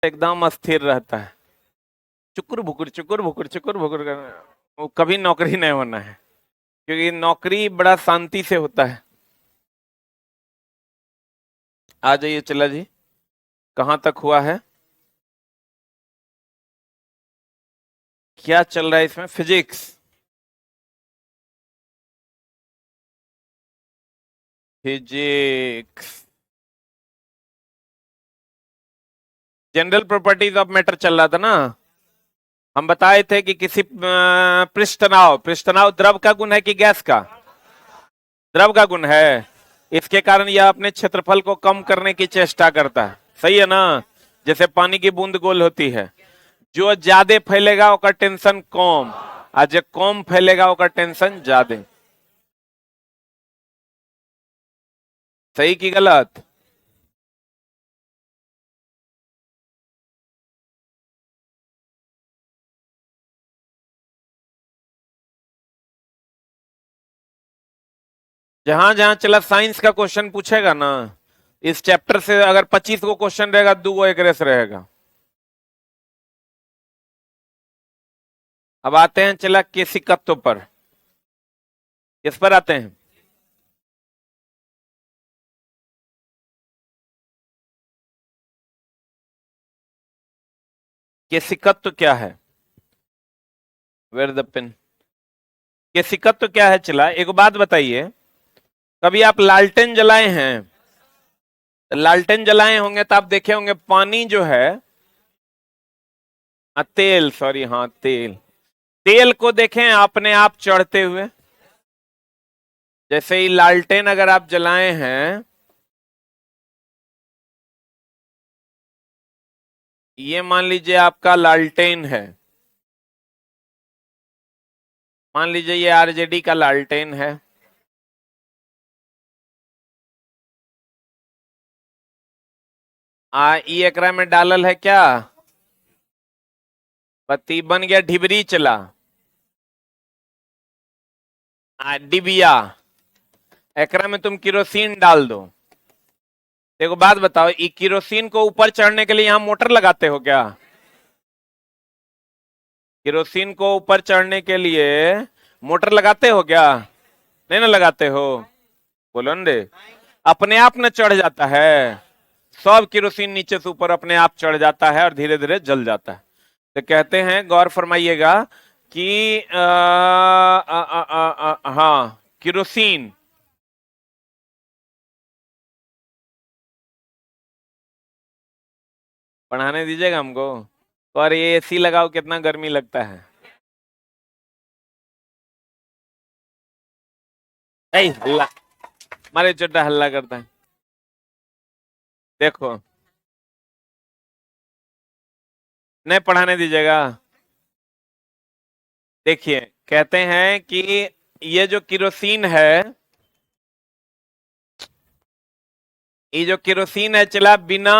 एकदम अस्थिर रहता है, चुकुर भुकुर चुकुर भुकुर चुकुर भुकुर करना, वो कभी नौकरी नहीं होना है, क्योंकि नौकरी बड़ा शांति से होता है। आ जाइए चला जी, कहाँ तक हुआ है, क्या चल रहा है इसमें? Physics, physics general properties of matter चल रहा था ना। हम बताए थे कि किसी पृष्ठ तनाव द्रव का गुण है कि गैस का? द्रव का गुण है। इसके कारण यह अपने क्षेत्रफल को कम करने की चेष्टा करता है, सही है ना? जैसे पानी की बूंद गोल होती है, जो ज्यादा फैलेगा उसका टेंशन कम, और जो कम फैलेगा उसका टेंशन ज्यादा। सही की गलत? जहां जहां चला साइंस का क्वेश्चन पूछेगा ना, इस चैप्टर से अगर 25 को क्वेश्चन रहेगा, 2 गो एक रेस रहेगा। अब आते हैं चला केसिकत्व पर, किस पर आते हैं? केसिकत्व क्या है? Where the pen? केसिकत्व क्या है? चला एक बात बताइए, कभी आप लालटेन जलाए हैं? लालटेन जलाए होंगे तो आप देखे होंगे पानी जो है, तेल, सॉरी, हाँ तेल, तेल को देखें अपने आप चढ़ते हुए। जैसे ही लालटेन अगर आप जलाए हैं, ये मान लीजिए आपका लालटेन है, मान लीजिए ये आरजेडी का लालटेन है, ई एकरा में डालल है क्या? बत्ती बन गया, ढिबरी चला, डिबिया, एकरा में तुम किरोसिन डाल दो। देखो बात बताओ, ये किरोसिन को ऊपर चढ़ने के लिए यहां मोटर लगाते हो क्या? किरोसिन को ऊपर चढ़ने के लिए मोटर लगाते हो क्या? नहीं ना लगाते हो, बोलो न रे। अपने आप न चढ़ जाता है, सब किरोसिन नीचे से ऊपर अपने आप चढ़ जाता है और धीरे धीरे जल जाता है। तो कहते हैं, गौर फरमाइएगा कि हाँ, किरोसिन, पढ़ाने दीजिएगा हमको। और ये एसी लगाओ, कितना गर्मी लगता है। ऐ हल्ला, मारे चोटा हल्ला करता है। देखो, नहीं पढ़ाने दीजिएगा। देखिए, कहते हैं कि ये जो किरोसिन है, ये जो किरोसिन है चला बिना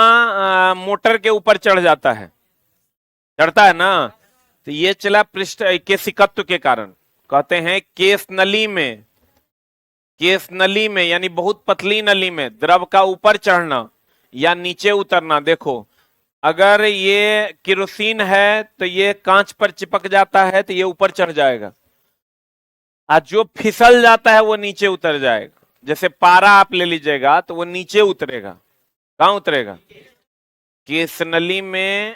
मोटर के ऊपर चढ़ जाता है, चढ़ता है ना। तो ये चला पृष्ठ केशिकत्व के कारण। कहते हैं केस नली में, केस नली में यानी बहुत पतली नली में द्रव का ऊपर चढ़ना या नीचे उतरना। देखो, अगर ये किरोसिन है तो ये कांच पर चिपक जाता है तो ये ऊपर चढ़ जाएगा, आज जो फिसल जाता है वो नीचे उतर जाएगा। जैसे पारा आप ले लीजिएगा तो वो नीचे उतरेगा, कहां उतरेगा? केस नली में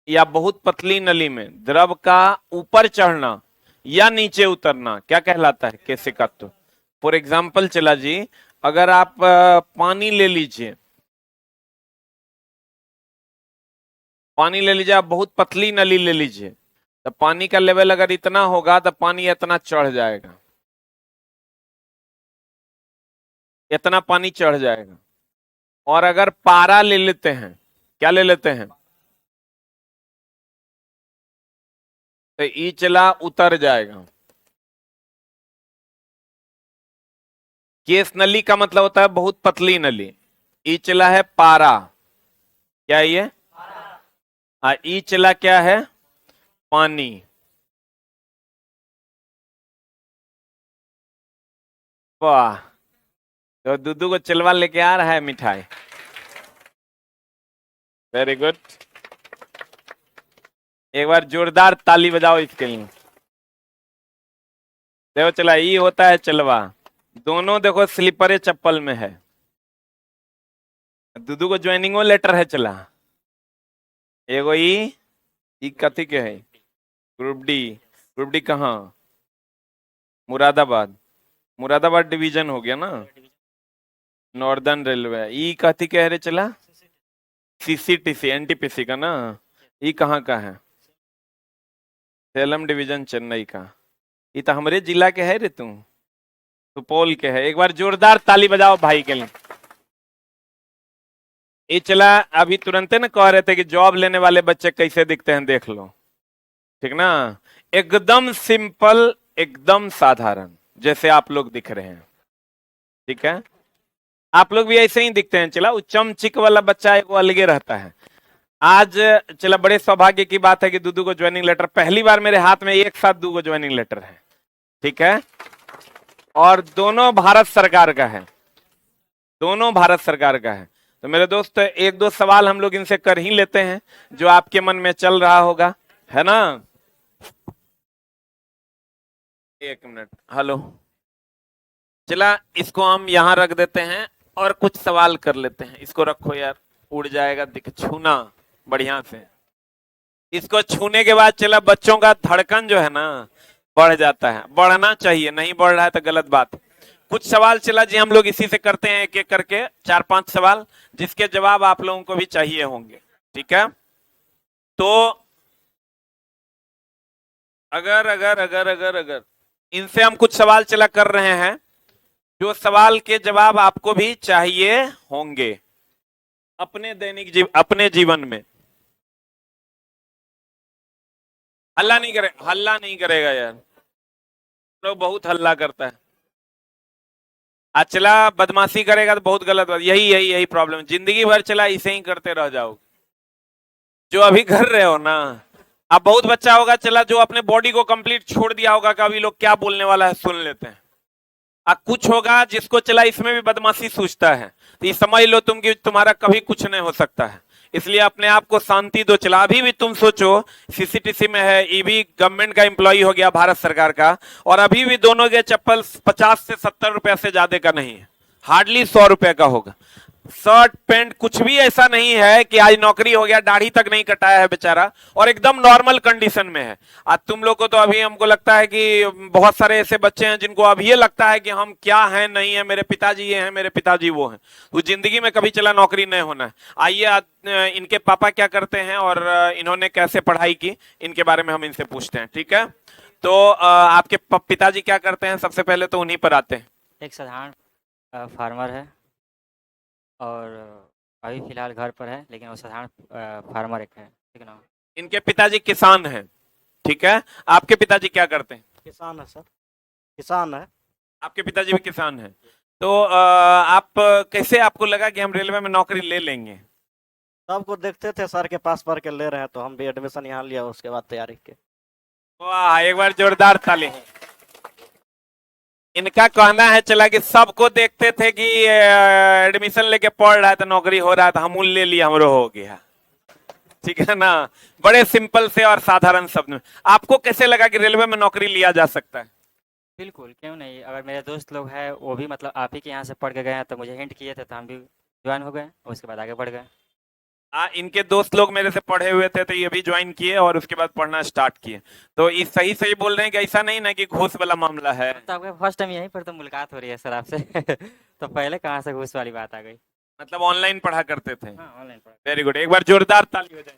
या बहुत पतली नली में द्रव का ऊपर चढ़ना या नीचे उतरना क्या कहलाता है? केशिकत्व। फॉर एग्जाम्पल चला जी, अगर आप पानी ले लीजिए, पानी ले लीजिए, आप बहुत पतली नली ले लीजिए, तो पानी का लेवल अगर इतना होगा तो पानी इतना चढ़ जाएगा, इतना पानी चढ़ जाएगा। और अगर पारा ले लेते हैं, क्या ले लेते हैं, तो ई चला उतर जाएगा। केस नली का मतलब होता है बहुत पतली नली, ई चला है पारा, क्या ये? ई चला क्या है? पानी। वाह, तो दूधू को चिलवा लेके आ रहा है मिठाई, वेरी गुड। एक बार जोरदार ताली बजाओ इसके लिए। देखो चला, ये होता है चलवा, दोनों देखो स्लीपरे चप्पल में है। दूधू को ज्वाइनिंग लेटर है चला, एगो ई कथी के है, ग्रुप डी। ग्रुप डी कहाँ? मुरादाबाद। मुरादाबाद डिवीजन हो गया ना, नॉर्दर्न रेलवे। ई कथी कह रहे चला, सीसीटीसी एनटीपीसी का ना। ई कहाँ का है? सेलम डिवीजन चेन्नई का। ये तो हमारे जिला के है रे, तू सुपौल के है। एक बार जोरदार ताली बजाओ भाई के लिए। ये चला, अभी तुरंत ना कह रहे थे कि जॉब लेने वाले बच्चे कैसे दिखते हैं, देख लो, ठीक ना। एकदम सिंपल, एकदम साधारण, जैसे आप लोग दिख रहे हैं, ठीक है। आप लोग भी ऐसे ही दिखते हैं। चला, वो चमचिक वाला बच्चा एक वो अलगे रहता है। आज चला, बड़े सौभाग्य की बात है कि दूधू को ज्वाइनिंग लेटर पहली बार मेरे हाथ में एक साथ दो ज्वाइनिंग लेटर है, ठीक है। और दोनों भारत सरकार का है, दोनों भारत सरकार का है। तो मेरे दोस्त, एक दो सवाल हम लोग इनसे कर ही लेते हैं जो आपके मन में चल रहा होगा, है ना। एक मिनट, हेलो। चला, इसको हम यहां रख देते हैं और कुछ सवाल कर लेते हैं। इसको रखो यार, उड़ जाएगा, दिख छूना बढ़िया से। इसको छूने के बाद चला, बच्चों का धड़कन जो है ना बढ़ जाता है, बढ़ना चाहिए, नहीं बढ़ रहा है तो गलत बात है। कुछ सवाल चला जी हम लोग इसी से करते हैं, एक एक करके 4-5 सवाल, जिसके जवाब आप लोगों को भी चाहिए होंगे, ठीक है। तो अगर अगर अगर अगर अगर इनसे हम कुछ सवाल चला कर रहे हैं, जो सवाल के जवाब आपको भी चाहिए होंगे अपने अपने जीवन में। हल्ला नहीं करे, हल्ला नहीं करेगा यार, तो बहुत हल्ला करता है। चला, बदमाशी करेगा तो बहुत गलत बात। यही यही यही प्रॉब्लम, जिंदगी भर चला इसे ही करते रह जाओगे जो अभी कर रहे हो ना। अब बहुत बच्चा होगा चला जो अपने बॉडी को कंप्लीट छोड़ दिया होगा कि अभी लोग क्या बोलने वाला है सुन लेते हैं। कुछ होगा जिसको चला इसमें भी बदमाशी सूझता है, तो ये समझ लो तुम कि तुम्हारा कभी कुछ नहीं हो सकता है। इसलिए अपने आप को शांति दो। चला, अभी भी तुम सोचो, सीसीटीसी में है, ये भी गवर्नमेंट का एम्प्लॉय हो गया भारत सरकार का, और अभी भी दोनों के चप्पल 50 से 70 रुपए से ज्यादा का नहीं है, हार्डली 100 रुपए का होगा। शर्ट पैंट कुछ भी ऐसा नहीं है कि आज नौकरी हो गया, दाढ़ी तक नहीं कटाया है बेचारा, और एकदम नॉर्मल कंडीशन में है। आज तुम लोग को तो अभी हमको लगता है कि बहुत सारे ऐसे बच्चे हैं जिनको अभी ये लगता है कि हम क्या हैं नहीं है, मेरे पिताजी ये हैं, मेरे पिताजी वो हैं। वो जिंदगी में कभी चला नौकरी नहीं होना है। आइए, इनके पापा क्या करते हैं और इन्होंने कैसे पढ़ाई की, इनके बारे में हम इनसे पूछते हैं, ठीक है। तो आपके पिताजी क्या करते हैं, सबसे पहले तो उन्हीं पर आते हैं। एक साधारण फार्मर है, और अभी फिलहाल घर पर है, लेकिन वो साधारण फार्मर एक है, ठीक ना। इनके पिताजी किसान हैं, ठीक है। आपके पिताजी क्या करते हैं? किसान है सर, किसान है। आपके पिताजी भी किसान हैं। तो आप कैसे, आपको लगा कि हम रेलवे में नौकरी ले लेंगे? सबको देखते थे सर के पास पढ़ के ले रहे हैं, तो हम भी एडमिशन यहाँ लिया, उसके बाद तैयारी के। वाह, एक बार जोरदार ताली। इनका कहना है चला कि सबको देखते थे कि एडमिशन लेके पढ़ रहा है तो नौकरी हो रहा है, तो हम ले लिया, हमरो हो गया, ठीक है ना। बड़े सिंपल से और साधारण शब्द में। आपको कैसे लगा कि रेलवे में नौकरी लिया जा सकता है? बिल्कुल, क्यों नहीं। अगर मेरे दोस्त लोग हैं वो भी मतलब आप ही के यहाँ से पढ़ के गए हैं, तो मुझे हिंट किए थे, तो हम भी ज्वाइन हो गए, उसके बाद आगे बढ़ गए। इनके दोस्त लोग मेरे से पढ़े हुए थे तो ये भी ज्वाइन किए और उसके बाद पढ़ना स्टार्ट किए। तो ये सही सही बोल रहे हैं कि ऐसा नहीं ना कि घूस वाला मामला है? तो आपके फर्स्ट टाइम यहीं पर तो मुलाकात हो रही है सर आपसे तो पहले कहाँ से घूस वाली बात आ गई? मतलब ऑनलाइन पढ़ा करते थे? हाँ, ऑनलाइन पढ़ा। वेरी गुड, एक बार जोरदार ताली हो जाए।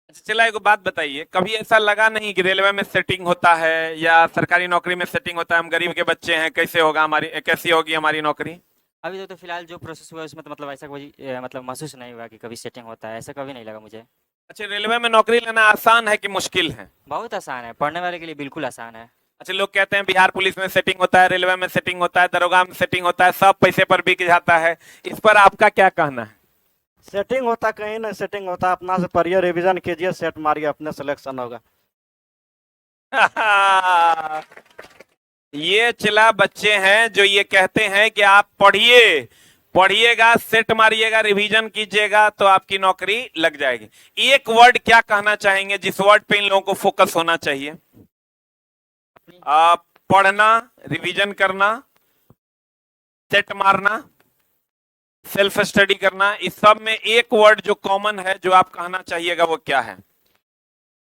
अच्छा चला, एक बात बताइए, कभी ऐसा लगा नहीं कि रेलवे में सेटिंग होता है या सरकारी नौकरी में सेटिंग होता है, हम गरीब के बच्चे हैं, कैसे होगा हमारी, कैसी होगी हमारी नौकरी? अभी तो फिलहाल जो प्रोसेस हुआ है उसमें तो मतलब ऐसा कोई मतलब महसूस नहीं हुआ कि कभी सेटिंग होता है, ऐसा कभी नहीं लगा मुझे। अच्छा, रेलवे में नौकरी लेना आसान है कि मुश्किल है? बहुत आसान है, पढ़ने वाले के लिए बिल्कुल आसान है। अच्छा, लोग कहते हैं बिहार पुलिस में सेटिंग होता है, रेलवे में सेटिंग होता है, दरोगा में सेटिंग होता है, सब पैसे पर बिक जाता है, इस पर आपका क्या कहना है? सेटिंग होता कहीं ना, सेटिंग होता अपना से पढ़िए, रिवीजन कीजिए, सेट मारिए, अपने सिलेक्शन होगा। ये चला बच्चे हैं जो ये कहते हैं कि आप पढ़िए, पढ़िएगा, सेट मारिएगा, रिवीजन कीजिएगा तो आपकी नौकरी लग जाएगी। एक वर्ड क्या कहना चाहेंगे जिस वर्ड पे इन लोगों को फोकस होना चाहिए? पढ़ना, रिवीजन करना, सेट मारना, सेल्फ स्टडी करना, इस सब में एक वर्ड जो कॉमन है जो आप कहना चाहिएगा वो क्या है?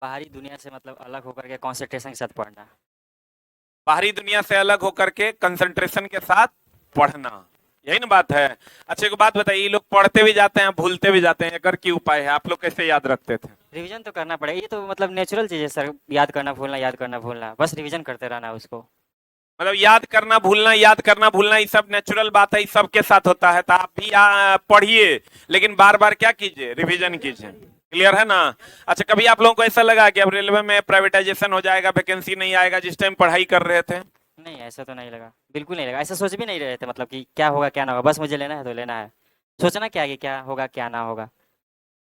बाहरी दुनिया से मतलब अलग होकर के कंसंट्रेशन के साथ पढ़ना। बाहरी दुनिया से अलग होकर के कंसंट्रेशन के साथ पढ़ना, यही ना बात है। अच्छा एक बात बताइए, ये लोग पढ़ते भी जाते हैं भूलते भी जाते हैं, अगर की उपाय है? आप लोग कैसे याद रखते थे? रिवीजन तो करना पड़ेगा, ये तो मतलब नेचुरल चीज़ है सर, याद करना भूलना, याद करना भूलना, बस रिवीजन करते रहना उसको। मतलब याद करना भूलना, याद करना भूलना, ये सब नेचुरल बात है, ये सबके साथ होता है। तो आप भी पढ़िए लेकिन बार बार क्या कीजिए? रिवीजन कीजिए। क्लियर है ना? अच्छा कभी आप लोगों को ऐसा लगा कि अब रेलवे में प्राइवेटाइजेशन हो जाएगा, वैकेंसी नहीं आएगा जिस टाइम पढ़ाई कर रहे थे? नहीं ऐसा तो नहीं लगा, बिल्कुल नहीं लगा, ऐसा सोच भी नहीं रहे थे, मतलब कि क्या होगा क्या ना होगा, बस मुझे लेना है तो लेना है, सोचना क्या है कि क्या होगा क्या ना होगा।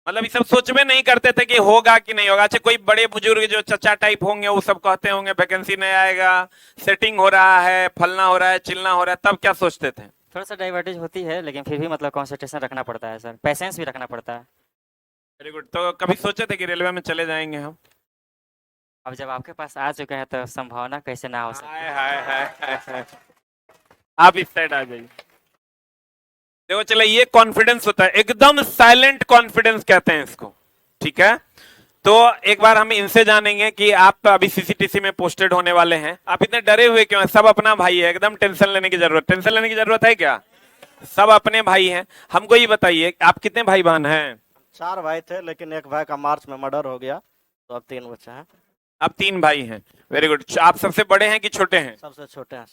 मतलब ये सब सोच में नहीं करते थे कि होगा कि नहीं होगा। अच्छा कोई बड़े बुजुर्ग जो चचा टाइप होंगे वो सब कहते होंगे वैकेंसी नहीं आएगा, सेटिंग हो रहा है, फलना हो रहा है, चिलना हो रहा है, तब क्या सोचते थे? थोड़ा सा डाइवर्टेज होती है लेकिन फिर भी मतलब कंसंट्रेशन रखना पड़ता है सर, पेशेंस भी रखना पड़ता है। Very good. तो कभी सोचे थे कि रेलवे में चले जाएंगे हम? अब जब आपके पास आ चुके हैं तो संभावना कैसे ना हो सकती। हाय हाय हाय हाय हाय। आप इस साइड आ जाइए। देखो चलो ये कॉन्फिडेंस होता है, एकदम साइलेंट कॉन्फिडेंस कहते हैं इसको, ठीक है? तो एक बार हम इनसे जानेंगे कि आप अभी सीसीटीसी में पोस्टेड होने वाले हैं, आप इतने डरे हुए क्यों हैं? सब अपना भाई है, एकदम टेंशन लेने की जरूरत है क्या? सब अपने भाई हैं। हमको ये बताइए आप कितने भाई बहन हैं? 4 भाई थे लेकिन एक भाई का मार्च में मर्डर हो गया, तो अब 3 बच्चे हैं। अब 3 भाई हैं। Very good. आप सबसे बड़े हैं कि छोटे हैं? सबसे छोटे हैं।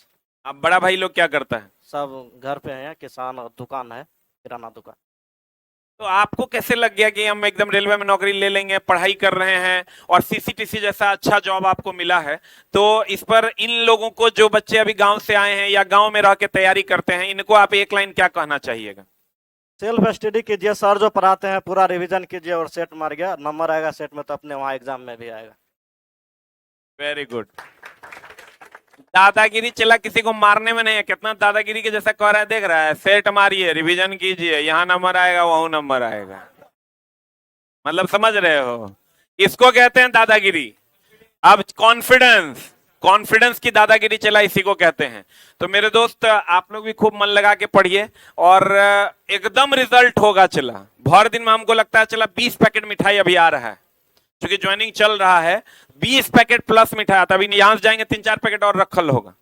अब बड़ा भाई लोग क्या करता है? सब घर पे हैं, किसान और दुकान है, किराना दुकान। तो आपको कैसे लग गया कि हम एकदम रेलवे में नौकरी ले लेंगे? पढ़ाई कर रहे हैं और सीसीटीसी जैसा अच्छा जॉब आपको मिला है, तो इस पर इन लोगों को जो बच्चे अभी गांव से आए हैं या गांव में रह के तैयारी करते हैं, इनको आप एक लाइन क्या कहना चाहिएगा? सेल्फ स्टडी कीजिए, सर जो पढ़ाते हैं पूरा रिवीजन कीजिए और सेट मार गया, नंबर आएगा सेट में तो अपने वहाँ एग्जाम में भी आएगा। Very good. दादागिरी चला किसी को मारने में नहीं है, कितना दादागिरी के जैसा कह रहा है, देख रहा है? सेट मारिए, रिवीजन कीजिए, यहाँ नंबर आएगा वहां नंबर आएगा। मतलब समझ रहे हो, इसको कहते हैं दादागिरी। अब कॉन्फिडेंस की दादागिरी चला, इसी को कहते हैं। तो मेरे दोस्त आप लोग भी खूब मन लगा के पढ़िए और एकदम रिजल्ट होगा। चला भर दिन में हमको लगता है चला 20 पैकेट मिठाई अभी आ रहा है, क्योंकि ज्वाइनिंग चल रहा है, 20 पैकेट प्लस मिठाई आता है। अभी यहां से जाएंगे 3-4 पैकेट और रखल होगा।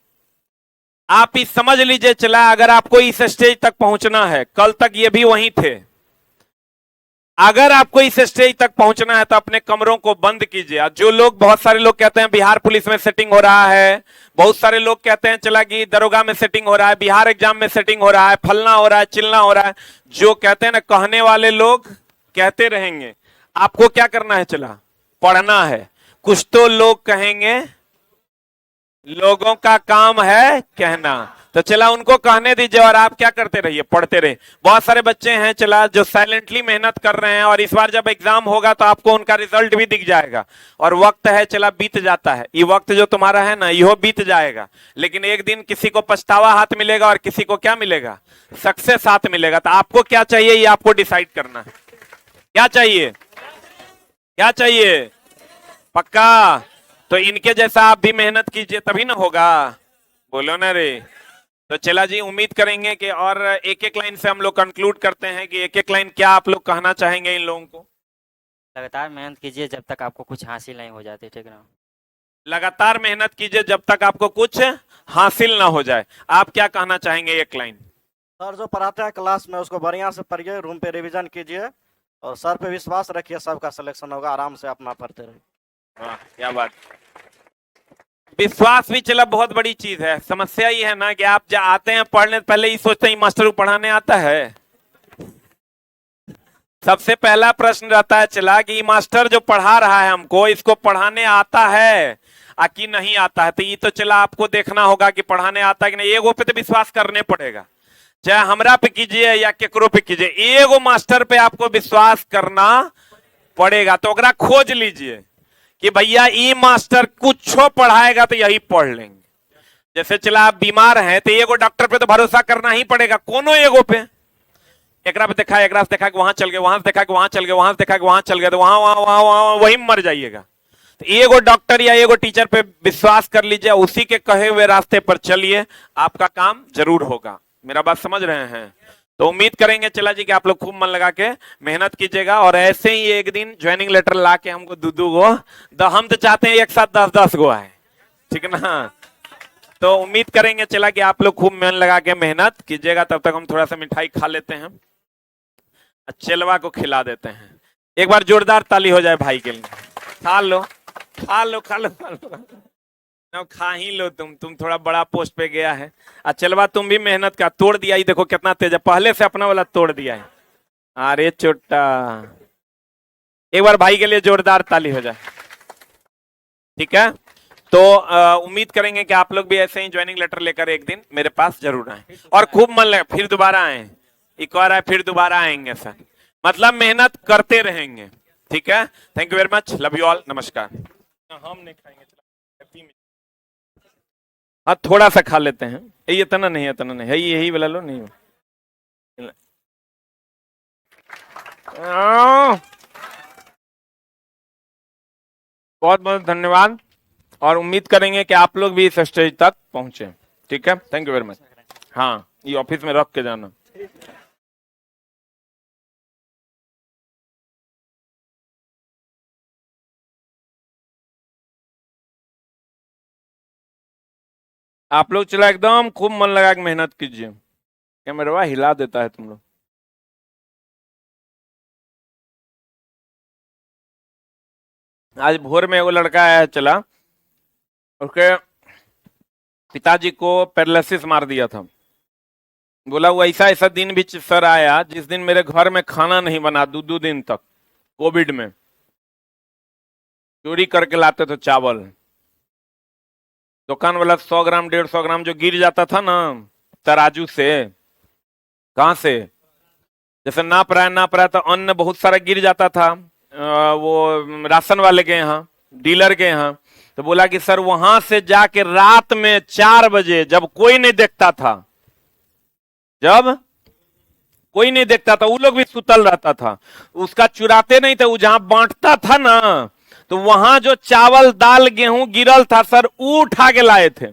आप इस समझ लीजिए चला, अगर आपको इस स्टेज तक पहुंचना है, कल तक ये भी वहीं थे, अगर आपको इस स्टेज तक पहुंचना है तो अपने कमरों को बंद कीजिए। जो लोग, बहुत सारे लोग कहते हैं बिहार पुलिस में सेटिंग हो रहा है, बहुत सारे लोग कहते हैं चला कि दरोगा में सेटिंग हो रहा है, बिहार एग्जाम में सेटिंग हो रहा है, फलना हो रहा है, चिलना हो रहा है, जो कहते हैं ना, कहने वाले लोग कहते रहेंगे। आपको क्या करना है? चला पढ़ना है। कुछ तो लोग कहेंगे, लोगों का काम है कहना, तो चला उनको कहने दीजिए और आप क्या करते रहिए? पढ़ते रहिए। बहुत सारे बच्चे हैं चला जो साइलेंटली मेहनत कर रहे हैं और इस बार जब एग्जाम होगा तो आपको उनका रिजल्ट भी दिख जाएगा। और वक्त है चला, बीत जाता है, ये वक्त जो तुम्हारा है ना, यह बीत जाएगा, लेकिन एक दिन किसी को पछतावा हाथ मिलेगा और किसी को क्या मिलेगा? सक्सेस हाथ मिलेगा। तो आपको क्या चाहिए ये आपको डिसाइड करना है। क्या चाहिए? क्या चाहिए? पक्का? तो इनके जैसा आप भी मेहनत कीजिए तभी ना होगा, बोलो ना रे। तो चला जी, उम्मीद करेंगे कि और एक एक लाइन से हम लोग कंक्लूड करते हैं कि एक एक लाइन क्या आप लोग कहना चाहेंगे इन लोगों को? लगातार मेहनत कीजिए जब तक आपको कुछ हासिल नहीं हो जाती, ठीक ना? लगातार मेहनत कीजिए जब तक आपको कुछ हासिल ना हो जाए। आप क्या कहना चाहेंगे एक लाइन? सर जो पढ़ाते हैं क्लास में उसको बढ़िया से पढ़िए, रूम पे रिवीजन कीजिए और सर पे विश्वास रखिए, सबका सिलेक्शन होगा, आराम से अपना पढ़ते रहिए। वाह, क्या बात। विश्वास भी चला बहुत बड़ी चीज है। समस्या ये है ना कि आप जब आते हैं पढ़ने पहले ही सोचते हैं मास्टर को पढ़ाने आता है। सबसे पहला प्रश्न रहता है चला कि मास्टर जो पढ़ा रहा है हमको, इसको पढ़ाने आता है कि नहीं आता है। तो ये तो चला आपको देखना होगा कि पढ़ाने आता है कि नहीं। एगो पे तो विश्वास करने पड़ेगा, चाहे हमरा पे कीजिए या केकरो पे कीजिए, एगो मास्टर पे आपको विश्वास करना पड़ेगा। तो ओकरा खोज लीजिए कि भैया ये मास्टर कुछ पढ़ाएगा तो यही पढ़ लेंगे। जैसे चला आप बीमार हैं तो एगो डॉक्टर पे तो भरोसा करना ही पड़ेगा, कोनो एगो पे। एकरा पे देखा, एकरा से देखा कि वहां चल गए, वहां से देखा कि वहां चल गए, वहां से देखा कि वहां चल गए, तो वहां वहां वहां वहां वहीं मर जाइएगा। तो एगो डॉक्टर या एगो टीचर पे विश्वास कर लीजिए, उसी के कहे हुए रास्ते पर चलिए, आपका काम जरूर होगा। मेरा बात समझ रहे हैं? तो उम्मीद करेंगे चला जी कि आप लोग खूब मन लगा के मेहनत कीजिएगा, और ऐसे ही एक दिन ज्वाइनिंग लेटर ला के हमको दो गो, हम तो चाहते हैं एक साथ 10-10 गो आए, ठीक है ना। तो उम्मीद करेंगे चला कि आप लोग खूब मन लगा के मेहनत कीजिएगा। तब तक हम थोड़ा सा मिठाई खा लेते हैं, चेलवा को खिला देते हैं। एक बार जोरदार ताली हो जाए भाई के लिए। खा लो खा लो खा लो खा लो, खा ही लो, तुम थोड़ा बड़ा पोस्ट पे गया है। चलवा तुम भी मेहनत का तोड़ दिया, ही देखो कितना तेज है, पहले से अपना वाला तोड़ दिया है। अरे छोटा, एक बार भाई के लिए जोरदार ताली हो जाए, ठीक है। तो उम्मीद करेंगे कि आप लोग भी ऐसे ही ज्वाइनिंग लेटर लेकर एक दिन मेरे पास जरूर आए, और खूब मन लगे, फिर दोबारा आए, एक और आए, फिर दोबारा आएंगे सर, मतलब मेहनत करते रहेंगे, ठीक है। Thank you very much, love you all, नमस्कार। हम नहीं खाएंगे, हाँ थोड़ा सा खा लेते हैं, ये इतना नहीं है, इतना नहीं है, यही वाला लो, नहीं बहुत बहुत धन्यवाद, और उम्मीद करेंगे कि आप लोग भी इस स्टेज तक पहुंचे, ठीक है। Thank you very much. हाँ, ये ऑफिस में रख के जाना। आप लोग चला एकदम खूब मन लगा के मेहनत कीजिए, कैमरा हिला देता है तुम लोग। आज भोर में वो लड़का आया है चला, उसके पिताजी को पैरालिसिस मार दिया था। बोला वो ऐसा ऐसा दिन भी सर आया जिस दिन मेरे घर में खाना नहीं बना, 2 दिन तक, कोविड में चोरी करके लाते थे चावल, दुकान वाला 100 ग्राम 150 ग्राम जो गिर जाता था ना तराजू से, कहां से, जैसे नाप रहा है तो अन्न बहुत सारा गिर जाता था, वो राशन वाले के यहाँ, डीलर के यहाँ। तो बोला कि सर वहां से जाके रात में 4 बजे, जब कोई नहीं देखता था, जब कोई नहीं देखता था, वो लोग भी सुतल रहता था, उसका चुराते नहीं थे, वो जहां बांटता था ना, तो वहां जो चावल दाल गेहूं गिरल था सर, वो उठा के लाए थे।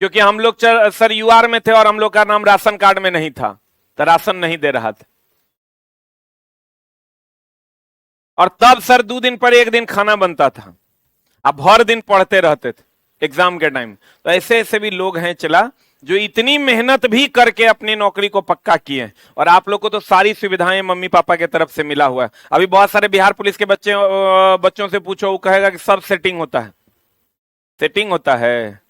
क्योंकि हम लोग सर यूआर में थे और हम लोग का नाम राशन कार्ड में नहीं था, तो राशन नहीं दे रहा था, और तब सर 2 दिन पर 1 दिन खाना बनता था, अब हर दिन पढ़ते रहते थे एग्जाम के टाइम। तो ऐसे ऐसे भी लोग हैं चला, जो इतनी मेहनत भी करके अपनी नौकरी को पक्का किए, और आप लोग को तो सारी सुविधाएं मम्मी पापा के तरफ से मिला हुआ है। अभी बहुत सारे बिहार पुलिस के बच्चों से पूछो, वो कहेगा कि सब सेटिंग होता है, सेटिंग होता है।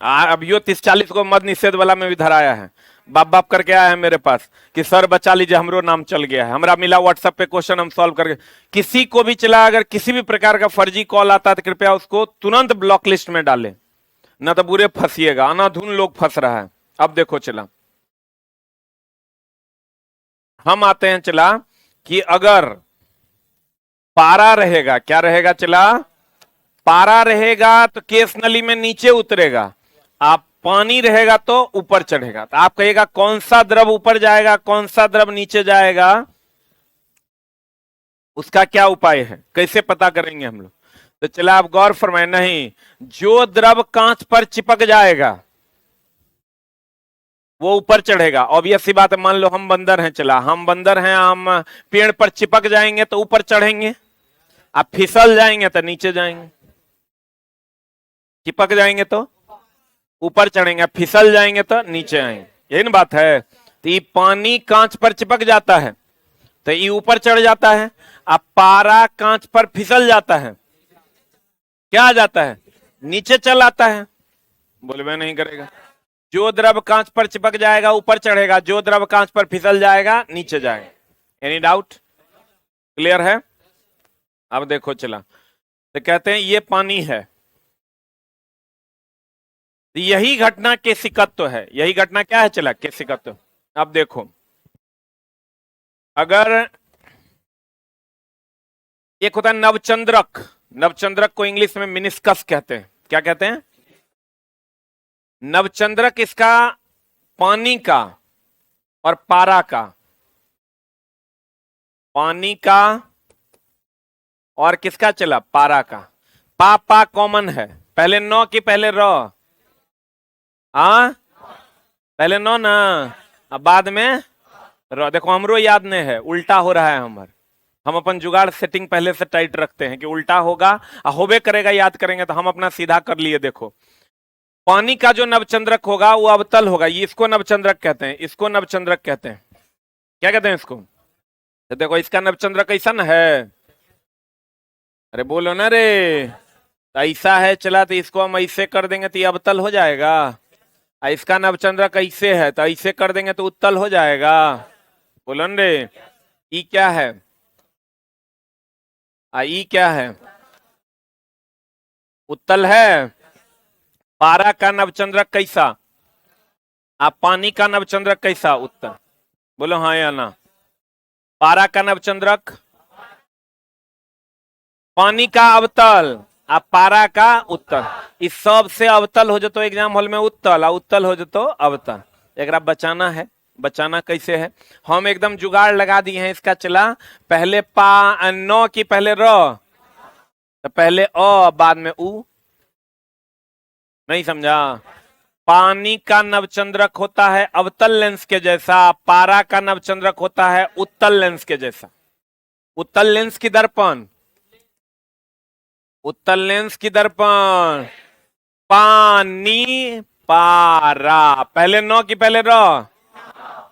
अभी 30-40 को मद निषेध वाला में भी धराया है, बाप बाप करके आया है मेरे पास कि सर बचा लीजिए, हमरो नाम चल गया है, हमरा मिला व्हाट्सएप पे क्वेश्चन, हम सॉल्व करके। किसी को भी चला, अगर किसी भी प्रकार का फर्जी कॉल आता है तो कृपया उसको तुरंत ब्लॉक लिस्ट में डालें, ना तो बुरे फंसिएगा, अनाधुन लोग फंस रहा है। अब देखो चला, हम आते हैं चला कि अगर पारा रहेगा, क्या रहेगा चला, पारा रहेगा तो केस नली में नीचे उतरेगा, आप पानी रहेगा तो ऊपर चढ़ेगा। तो आप कहिएगा कौन सा द्रव ऊपर जाएगा, कौन सा द्रव नीचे जाएगा, उसका क्या उपाय है, कैसे पता करेंगे हम लोग। तो चला आप गौर फरमाए, नहीं, जो द्रव कांच पर चिपक जाएगा वो ऊपर चढ़ेगा। ऑब्वियस सी बात है, मान लो हम बंदर हैं, चला हम बंदर हैं, हम पेड़ पर चिपक जाएंगे तो ऊपर चढ़ेंगे, आप फिसल जाएंगे तो नीचे जाएंगे, चिपक जाएंगे तो ऊपर चढ़ेंगे, फिसल जाएंगे तो नीचे आएंगे, यही ना बात है। तो ये पानी कांच पर चिपक जाता है तो ये ऊपर चढ़ जाता है, अब पारा कांच पर फिसल जाता है, क्या आ जाता है, नीचे चल आता है। बोलबे नहीं करेगा, जो द्रव कांच पर चिपक जाएगा ऊपर चढ़ेगा, जो द्रव कांच पर फिसल जाएगा नीचे जाएगा। एनी डाउट, क्लियर है। अब देखो चला, तो कहते हैं ये पानी है, यही घटना केशिकत्व है, यही घटना क्या है चला, केशिकत्व। अब देखो, अगर एक होता है नवचंद्रक, नवचंद्रक को इंग्लिश में मिनिस्कस कहते हैं, क्या कहते हैं, नवचंद्रक, इसका पानी का और पारा का, पानी का और किसका चला, पारा का। पा कॉमन है, पहले नौ की पहले र, पहले नौ ना, अब बाद में र। देखो हमरो याद नहीं है, उल्टा हो रहा है हमार। हम अपन जुगाड़ सेटिंग पहले से टाइट रखते हैं कि उल्टा होगा, होबे करेगा, याद करेंगे तो हम अपना सीधा कर लिए। देखो पानी का जो नवचंद्रक होगा वो अवतल होगा, ये इसको नवचंद्रक कहते हैं, इसको नवचंद्रक कहते हैं। क्या कहते हैं इसको? तो देखो इसका नवचंद्रक कैसा न है, अरे बोलो ना रे, ऐसा है चला, तो इसको हम ऐसे कर देंगे तो ये अवतल हो जाएगा। इसका नवचंद्रक ऐसे है तो ऐसे कर देंगे तो उत्तल हो जाएगा। बोलो न रे, ई क्या है, ई क्या है, उत्तल है। पारा का नवचंद्रक कैसा, पानी का नवचंद्रक कैसा, उत्तल। बोलो हाँ या ना। पारा का नवचंद्रक, पानी का अवतल, पारा का उत्तल। इस सब से अवतल हो जातो एग्जाम हॉल में उत्तल, उत्तल हो जातो अवतल। एक बचाना है, बचाना कैसे है, हम एकदम जुगाड़ लगा दिए हैं इसका। चला पहले नौ की पहले र, तो पहले अ बाद में उ, नहीं समझा। पानी का नवचंद्रक होता है अवतल लेंस के जैसा, पारा का नवचंद्रक होता है उत्तल लेंस के जैसा। उत्तल लेंस की दर्पण, उत्तल लेंस की दर्पण, पानी पारा, पहले नौ की पहले र,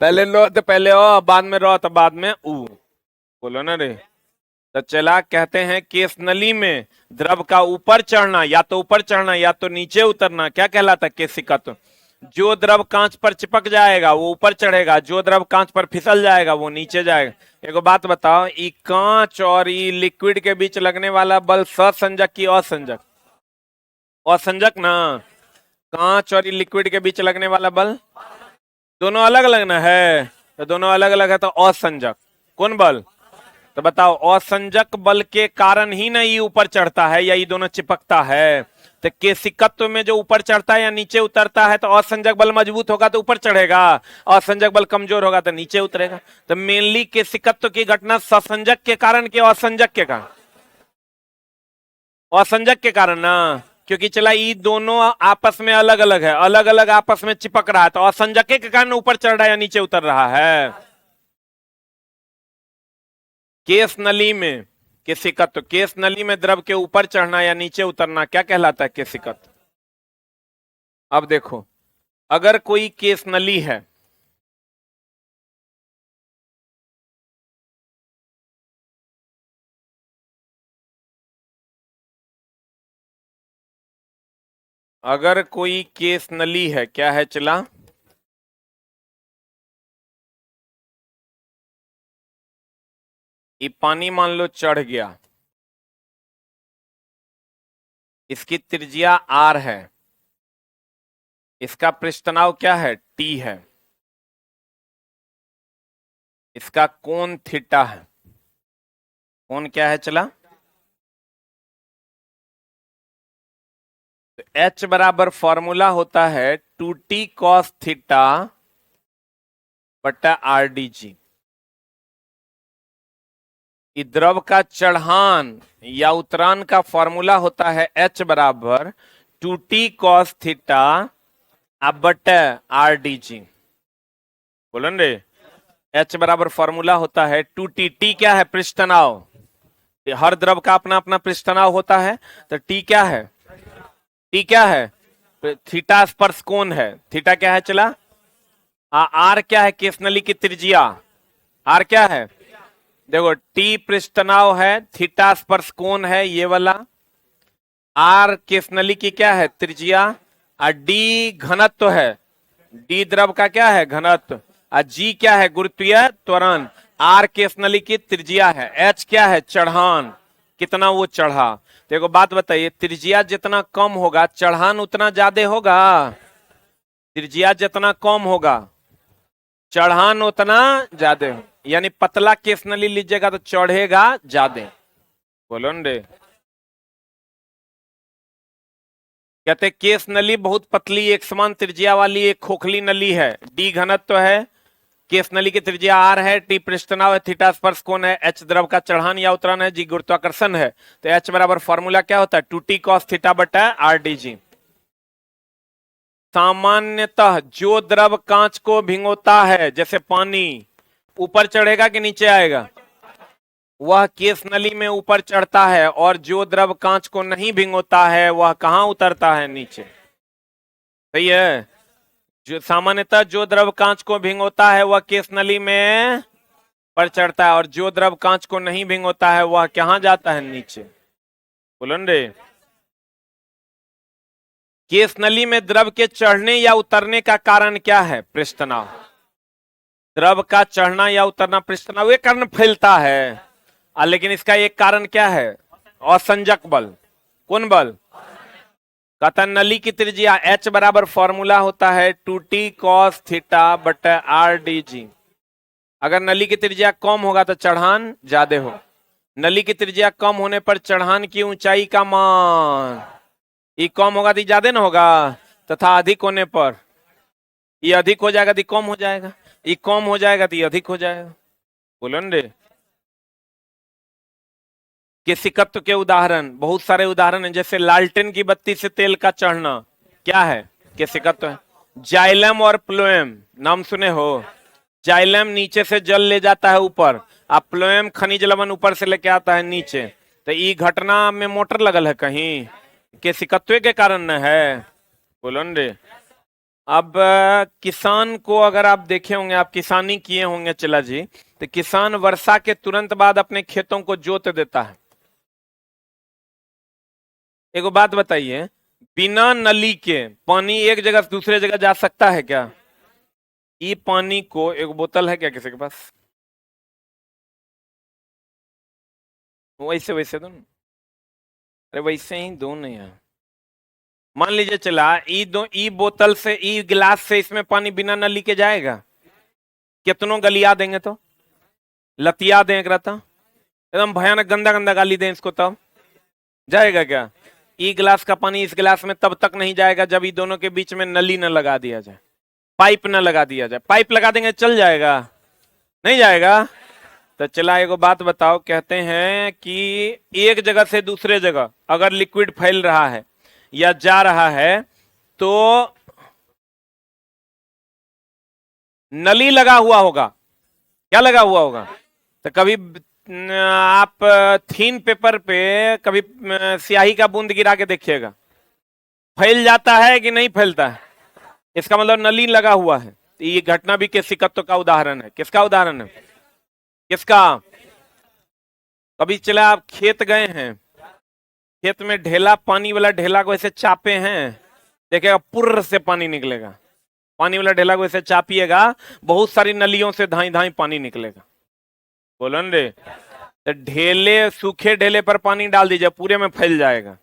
पहले लो तो पहले ओ, बाद में रो तो बाद में उ। बोलो ना रे। तो चला कहते हैं केस नली में द्रव का ऊपर चढ़ना, या तो ऊपर चढ़ना या तो नीचे उतरना, क्या कहलाता है, केशिकत्व। जो द्रव कांच पर चिपक जाएगा वो ऊपर चढ़ेगा, जो द्रव कांच पर फिसल जाएगा वो नीचे जाएगा। एक बात बताओ, ई कांच और ई लिक्विड के बीच लगने वाला बल ससंजक की असंजक, असंजक ना। कांच और ई लिक्विड के बीच लगने वाला बल दोनों अलग अलग ना है, तो दोनों अलग अलग है तो असंजक। कौन बल, तो बताओ, असंजक बल के कारण ही ना ये ऊपर चढ़ता है या ये दोनों चिपकता है। तो केशिकत्व में जो ऊपर चढ़ता है या नीचे उतरता है, तो असंजक बल मजबूत होगा तो ऊपर चढ़ेगा, असंजक बल कमजोर होगा तो नीचे उतरेगा। तो मेनली केशिकत्व की घटना ससंजक के कारण के असंजक के कारण, असंजक के कारण ना, क्योंकि चला ये दोनों आपस में अलग अलग है, अलग अलग आपस में चिपक रहा है, तो असंजक के कारण ऊपर चढ़ रहा है या नीचे उतर रहा है। केस नली में केशिकत्व, केस नली में द्रव के ऊपर चढ़ना या नीचे उतरना क्या कहलाता है, केशिकत्व। अब देखो, अगर कोई केस नली है, अगर कोई केस नली है, क्या है चला, ये पानी मान लो चढ़ गया, इसकी त्रिज्या r है, इसका पृष्ठ तनाव क्या है, t है, इसका कोण थीटा है। कोण क्या है चला, तो H बराबर फॉर्मूला होता है 2t cos थीटा बटा RdG। द्रव का चढ़ान या उतरान का फॉर्मूला होता है H बराबर 2t cos थीटा बटा RdG। बोलो रे, H बराबर फॉर्मूला होता है 2t, t क्या है, पृष्ठ तनाव। हर द्रव का अपना अपना पृष्ठ तनाव होता है, तो t क्या है, t क्या है, थीटा स्पर्श कोण है। थीटा क्या है चला, r क्या है, केस नली की त्रिज्या, r क्या है, देखो t पृष्ठ तनाव है, थीटा स्पर्श कोण है ये वाला, r केस नली की क्या है, त्रिज्या, d घनत्व है, d द्रव का क्या है, घनत्व, g क्या है, गुरुत्वीय त्वरण, r केस नली की त्रिज्या है, h क्या है, चढ़ान, कितना वो चढ़ा। देखो बात बताइए, त्रिज्या जितना कम होगा चढ़ान उतना ज्यादा होगा, त्रिज्या जितना कम होगा चढ़ान उतना ज्यादा हो, यानी पतला केस नली लीजिएगा तो चढ़ेगा ज्यादा। बोलो न रे, कहते केस नली बहुत पतली एक समान त्रिज्या वाली एक खोखली नली है, डी घनत्व है, केस नली की त्रिज्या r है, t पृष्ठ तनाव है, थीटा स्पर्श कोण है, h द्रव का चढ़ान या उतरान है, g गुरुत्वाकर्षण है। तो h बराबर फॉर्मूला क्या होता है? 2t cos थीटा बटा r dg। सामान्यतः जो द्रव कांच को भिगोता है, जैसे पानी, ऊपर चढ़ेगा कि नीचे आएगा? वह केस नली में ऊपर चढ़ता है, और जो द्रव कांच को नहीं भिगोता है वह कहां उतरता है? नीचे। सही है। जो सामान्यतः जो द्रव कांच को भिगोता है वह केस नली में पर चढ़ता है, और जो द्रव कांच को नहीं भिगोता है वह कहां जाता है? नीचे। बोलो रे। केस नली में द्रव के चढ़ने या उतरने का कारण क्या है? पृष्ठ तनाव। द्रव का चढ़ना या उतरना पृष्ठ तनाव, ये कारण फैलता है। लेकिन इसका एक कारण क्या है? असंजक बल। कौन बल? कहता नली की त्रिज्या h बराबर फॉर्मूला होता है 2t cos थीटा बटा r dg। अगर नली की त्रिज्या कम होगा तो चढ़ान ज्यादा हो। नली की त्रिज्या कम होने पर चढ़ान की ऊंचाई का मान, ये कम होगा तो ज्यादा ना होगा, तथा अधिक होने पर ये अधिक हो जाएगा तो कम हो जाएगा, ये कम हो जाएगा तो ये अधिक हो जाएगा। बोलो न रे। केशिकत्व के उदाहरण बहुत सारे उदाहरण हैं, जैसे लालटेन की बत्ती से तेल का चढ़ना, क्या है? केशिकत्व है। जाइलम और प्लोएम नाम सुने हो? जाइलम नीचे से जल ले जाता है ऊपर, और प्लोएम खनिज लवण ऊपर से लेके आता है नीचे। तो ये घटना में मोटर लगल है कहीं? केशिकत्व के कारण न है। बोलो न रे। अब किसान को अगर आप देखे होंगे, आप किसानी किए होंगे चला जी, तो किसान वर्षा के तुरंत बाद अपने खेतों को जोत देता है। एक बात बताइए, बिना नली के पानी एक जगह से दूसरे जगह जा सकता है क्या? ये पानी को, एक बोतल है क्या किसी के पास? वैसे वैसे दो ना। अरे वैसे ही दो ना यार। मान लीजिए चला ई बोतल से, ई गिलास से इसमें पानी बिना नली के जाएगा? कितनों गलिया देंगे तो? लतिया दें एक रहता, एकदम भयानक गंदा गंदा गाली दें इसको, तब जाएगा क्या? ई गिलास का पानी इस गिलास में तब तक नहीं जाएगा जब ये दोनों के बीच में नली न लगा दिया जाए, पाइप न लगा दिया जाए। पाइप लगा देंगे चल जाएगा? नहीं जाएगा। तो चला एगो बात बताओ, कहते हैं कि एक जगह से दूसरे जगह अगर लिक्विड फैल रहा है या जा रहा है तो नली लगा हुआ होगा। क्या लगा हुआ होगा? तो कभी आप थीन पेपर पे कभी स्याही का बूंद गिरा के देखिएगा, फैल जाता है कि नहीं फैलता है? इसका मतलब नली लगा हुआ है। तो ये घटना भी केशिकत्व का उदाहरण है। किसका उदाहरण है? किसका? कभी चला आप खेत गए हैं, खेत में ढेला, पानी वाला ढेला को ऐसे चापे हैं, देखिएगा पुर्र से पानी निकलेगा। पानी वाला ढेला को ऐसे चापिएगा, बहुत सारी नलियों से धाई धाई पानी निकलेगा। बोलो न रे। तो ढेले, सूखे ढेले पर पानी डाल दीजिए, पूरे में फैल जाएगा।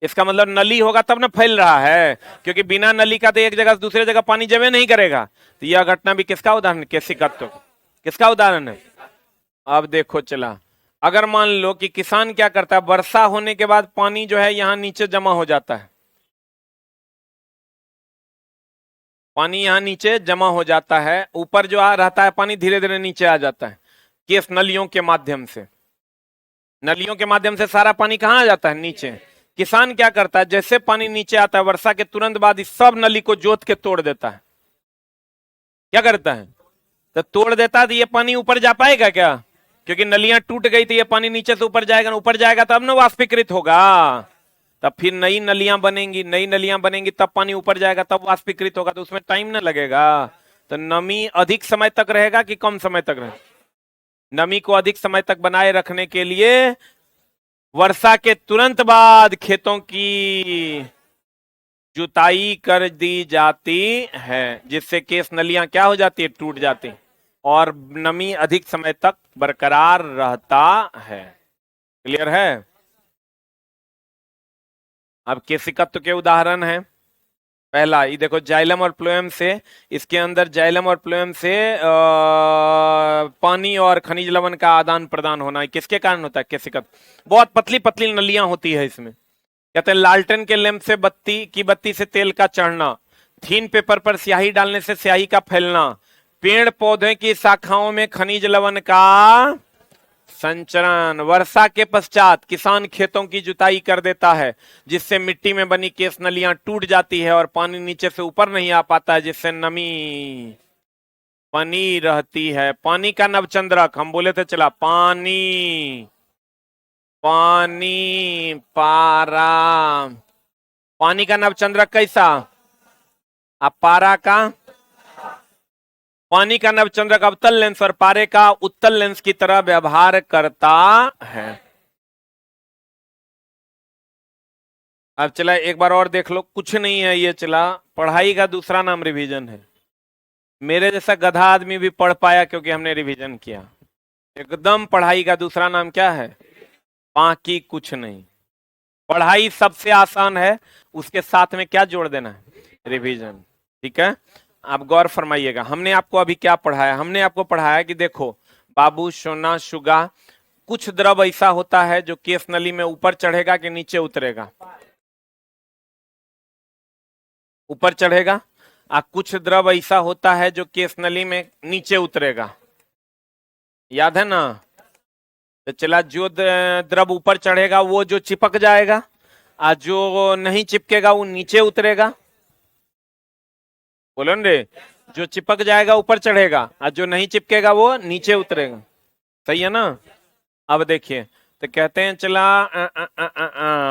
इसका मतलब नली होगा तब ना फैल रहा है, क्योंकि बिना नली का तो एक जगह से दूसरे जगह पानी जमे नहीं करेगा। तो यह घटना भी किसका उदाहरण? केशिकत्व। किसका उदाहरण है? अब देखो चला, अगर मान लो कि किसान क्या करता है, वर्षा होने के बाद पानी जो है यहां नीचे जमा हो जाता है, पानी यहां नीचे जमा हो जाता है, ऊपर जो आ रहता है पानी धीरे धीरे नीचे आ जाता है केस नलियों के माध्यम से। नलियों के माध्यम से सारा पानी कहां आ जाता है? नीचे। किसान क्या करता है, जैसे पानी नीचे आता है वर्षा के तुरंत बाद इस सब नली को जोत के तोड़ देता है। क्या करता है? तो तोड़ देता है, तो ये पानी ऊपर जा पाएगा क्या? क्योंकि नलियां टूट गई थी, ये पानी नीचे से ऊपर जाएगा, ऊपर जाएगा तब ना वाष्पीकृत होगा, तब फिर नई नलियां बनेंगी, नई नलियां बनेंगी तब पानी ऊपर जाएगा, तब वाष्पीकृत होगा, तो उसमें टाइम ना लगेगा। तो नमी अधिक समय तक रहेगा कि कम समय तक रहेगा? नमी को अधिक समय तक बनाए रखने के लिए वर्षा के तुरंत बाद खेतों की जुताई कर दी जाती है, जिससे केस नलियां क्या हो जाती है? टूट जाती है, और नमी अधिक समय तक बरकरार रहता है। क्लियर है? अब केशिकत्व के उदाहरण है। पहला ये देखो, जाइलम और प्लोएम से, इसके अंदर जाइलम और प्लोएम से पानी और खनिज लवण का आदान प्रदान होना, किसके कारण होता है? केशिकत्व। बहुत पतली पतली नलियां होती है इसमें। कहते हैं लालटेन के लैंप से बत्ती से तेल का चढ़ना, थीन पेपर पर स्याही डालने से स्याही का फैलना, पेड़ पौधे की शाखाओं में खनिज लवण का संचरण। वर्षा के पश्चात किसान खेतों की जुताई कर देता है, जिससे मिट्टी में बनी केस नलियां टूट जाती है और पानी नीचे से ऊपर नहीं आ पाता है, जिससे नमी बनी रहती है। पानी का नवचंद्रक, हम बोले थे चला, पानी, पानी, पारा। पानी का नवचंद्रक कैसा? अब पारा का, पानी का नवचंद्रक अवतल लेंस और पारे का उत्तल लेंस की तरह व्यवहार करता है। अब चला एक बार और देख लो, कुछ नहीं है ये, चला पढ़ाई का दूसरा नाम रिवीजन है। मेरे जैसा गधा आदमी भी पढ़ पाया क्योंकि हमने रिवीजन किया। एकदम पढ़ाई का दूसरा नाम क्या है? बाकी कुछ नहीं। पढ़ाई सबसे आसान है, उसके साथ में क्या जोड़ देना है? रिवीजन। ठीक है, आप गौर फरमाइएगा। हमने आपको अभी क्या पढ़ाया? हमने आपको पढ़ाया कि देखो बाबू, सोना, शुगा, कुछ द्रव ऐसा होता है जो केस नली में ऊपर चढ़ेगा कि नीचे उतरेगा? ऊपर चढ़ेगा। कुछ द्रव ऐसा होता है जो केस नली में नीचे उतरेगा, याद है ना? तो चला, जो द्रव ऊपर चढ़ेगा वो जो चिपक जाएगा, और जो नहीं चिपकेगा वो नीचे उतरेगा। बोलो रे, जो चिपक जाएगा ऊपर चढ़ेगा, और जो नहीं चिपकेगा वो नीचे उतरेगा। सही है ना? अब देखिए, तो कहते हैं चला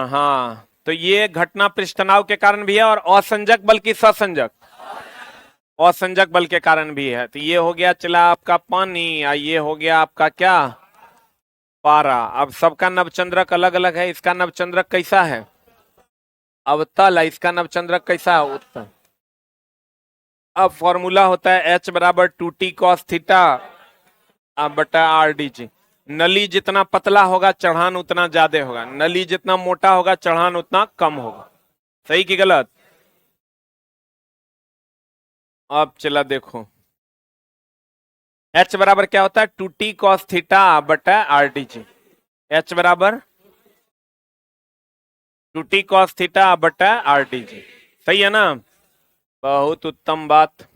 हाँ, तो ये घटना पृष्ठनाव के कारण भी है और असंजक बल की ससंजक, असंजक बल के कारण भी है। तो ये हो गया चला आपका पानी, और ये हो गया आपका क्या? पारा। अब सबका नवचंद्रक अलग अलग है। इसका नवचंद्रक कैसा है? अवतल। इसका नवचंद्रक कैसा है? उत्तल। अब फॉर्मूला होता है H बराबर 2t cos थीटा बटा RdG। नली जितना पतला होगा चढ़ान उतना ज्यादा होगा, नली जितना मोटा होगा चढ़ान उतना कम होगा। सही कि गलत? अब चला देखो, H बराबर क्या होता है? 2t cos थीटा बटा RdG। H बराबर 2t cos थीटा बटा RdG। सही है ना? बहुत उत्तम बात।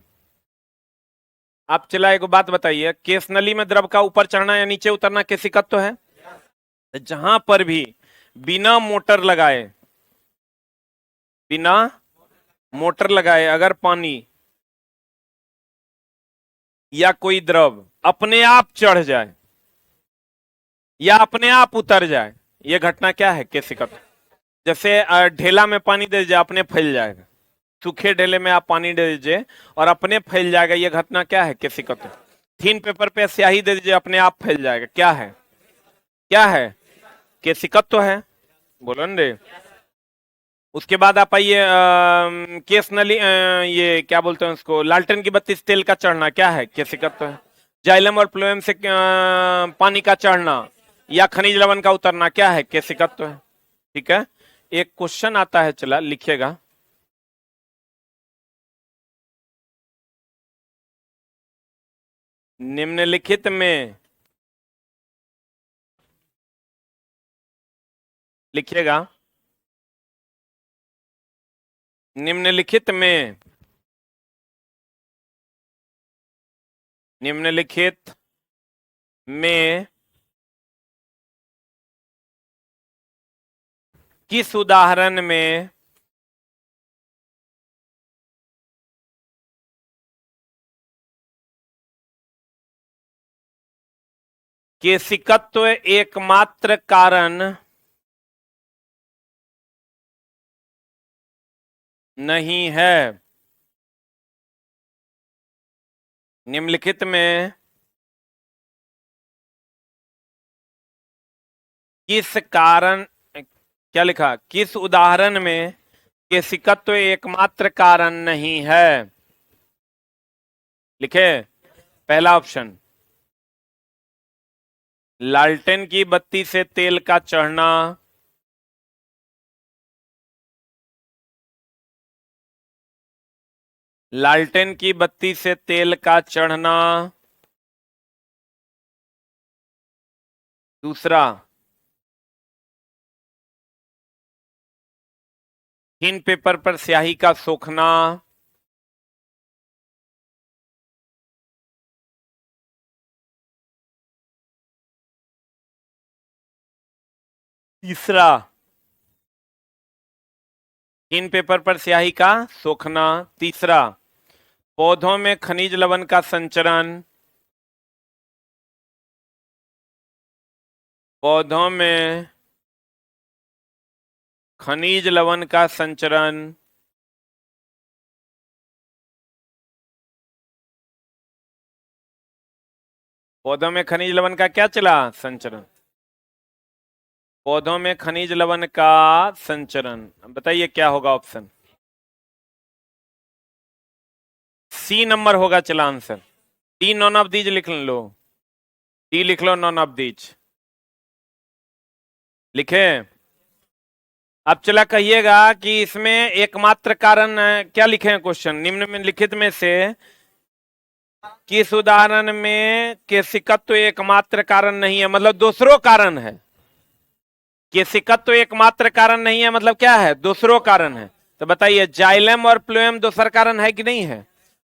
आप चला एक बात बताइए, केस नली में द्रव का ऊपर चढ़ना या नीचे उतरना केशिकत्व है? जहां पर भी बिना मोटर लगाए, बिना मोटर लगाए अगर पानी या कोई द्रव अपने आप चढ़ जाए या अपने आप उतर जाए, यह घटना क्या है? केशिकत्व। जैसे ढेला में पानी दे दीजिए, अपने फैल जाएगा। सूखे ढेले में आप पानी दे दीजिए और अपने फैल जाएगा, यह घटना क्या है? केशिकत्व। थीन पेपर पे स्याही दे दीजिए, अपने आप फैल जाएगा, क्या है? क्या है? केशिकत्व है। बोलो न रे। उसके बाद आप आइए, केस नली, ये क्या बोलते हैं उसको, लालटेन की बत्ती से तेल का चढ़ना, क्या है? केशिकत्व है। जाइलम और फ्लोएम से पानी का चढ़ना या खनिज लवण का उतरना, क्या है? केशिकत्व है। ठीक है, एक क्वेश्चन आता है, चला लिखिएगा। निम्नलिखित में, लिखिएगा, निम्नलिखित में, निम्नलिखित में किस उदाहरण में केशिकत्व एकमात्र कारण नहीं है? निम्नलिखित में किस कारण, क्या लिखा? किस उदाहरण में केशिकत्व एकमात्र कारण नहीं है? लिखे, पहला ऑप्शन लालटेन की बत्ती से तेल का चढ़ना, लालटेन की बत्ती से तेल का चढ़ना। दूसरा, थीन पेपर पर स्याही का सोखना। तीसरा, इन पेपर पर स्याही का सोखना। तीसरा, पौधों में खनिज लवण का संचरण। पौधों में खनिज लवण का संचरण। पौधों में खनिज लवण का क्या चला? संचरण। पौधों में खनिज लवण का संचरण। बताइए क्या होगा ऑप्शन? सी नंबर होगा चला answer. D none of these लिख लो। डी लिख लो, नॉन ऑफ दीज लिखे। अब चला कहिएगा कि इसमें एकमात्र कारण क्या लिखे हैं क्वेश्चन? निम्न में लिखित में से किस उदाहरण में केशिकत्व एकमात्र कारण नहीं है? मतलब दूसरों कारण है। केशिकत्व एकमात्र कारण नहीं है मतलब क्या है? दूसरों कारण है। तो बताइए जाइलम और फ्लोएम दूसरा कारण है कि नहीं है?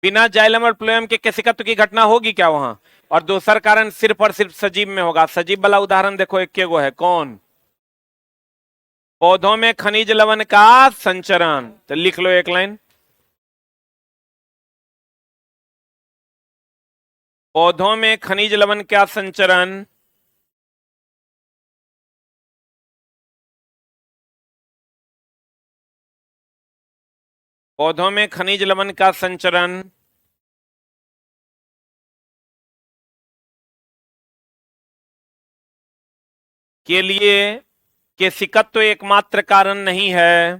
बिना जाइलम और फ्लोएम के केशिकत्व की घटना होगी क्या वहां? और दूसरा कारण सिर्फ और सिर्फ सजीव में होगा। सजीव वाला उदाहरण देखो, एक गो है, कौन? पौधों में खनिज लवण का संचरण। तो लिख लो एक लाइन, पौधों में खनिज लवण का संचरण। पौधों में खनिज लवण का संचरण के लिए केशिकत्व एकमात्र कारण नहीं है।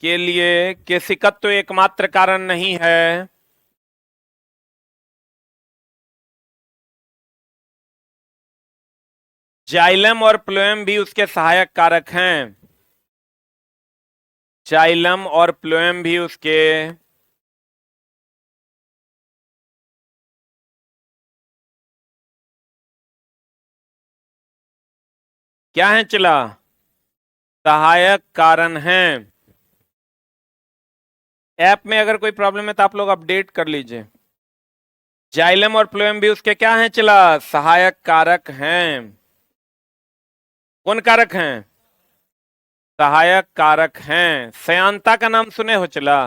के लिए केशिकत्व एकमात्र कारण नहीं है। जाइलम और फ्लोएम भी उसके सहायक कारक हैं। जाइलम और फ्लोएम भी उसके क्या है चला? सहायक कारण हैं। ऐप में अगर कोई प्रॉब्लम है तो आप लोग अपडेट कर लीजिए। जाइलम और फ्लोएम भी उसके क्या हैं चला? सहायक कारक हैं। कौन कारक हैं? सहायक कारक हैं। सयांता का नाम सुने हो चला?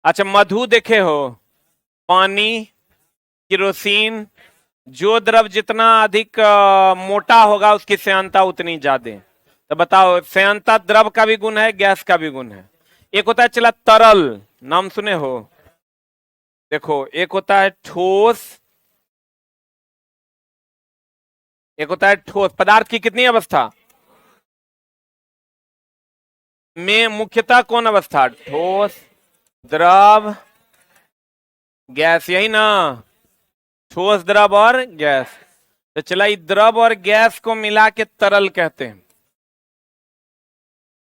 अच्छा, मधु देखे हो? पानी, केरोसिन, जो द्रव जितना अधिक मोटा होगा उसकी श्यानता उतनी ज्यादा। तो बताओ, श्यानता द्रव का भी गुण है, गैस का भी गुण है। एक होता है चला तरल, नाम सुने हो? देखो, एक होता है ठोस, एक होता है ठोस। पदार्थ की कितनी अवस्था में मुख्यतः कौन अवस्था? ठोस, द्रव, गैस, यही ना? ठोस, द्रव और गैस। तो चला, द्रव और गैस को मिला के तरल कहते हैं।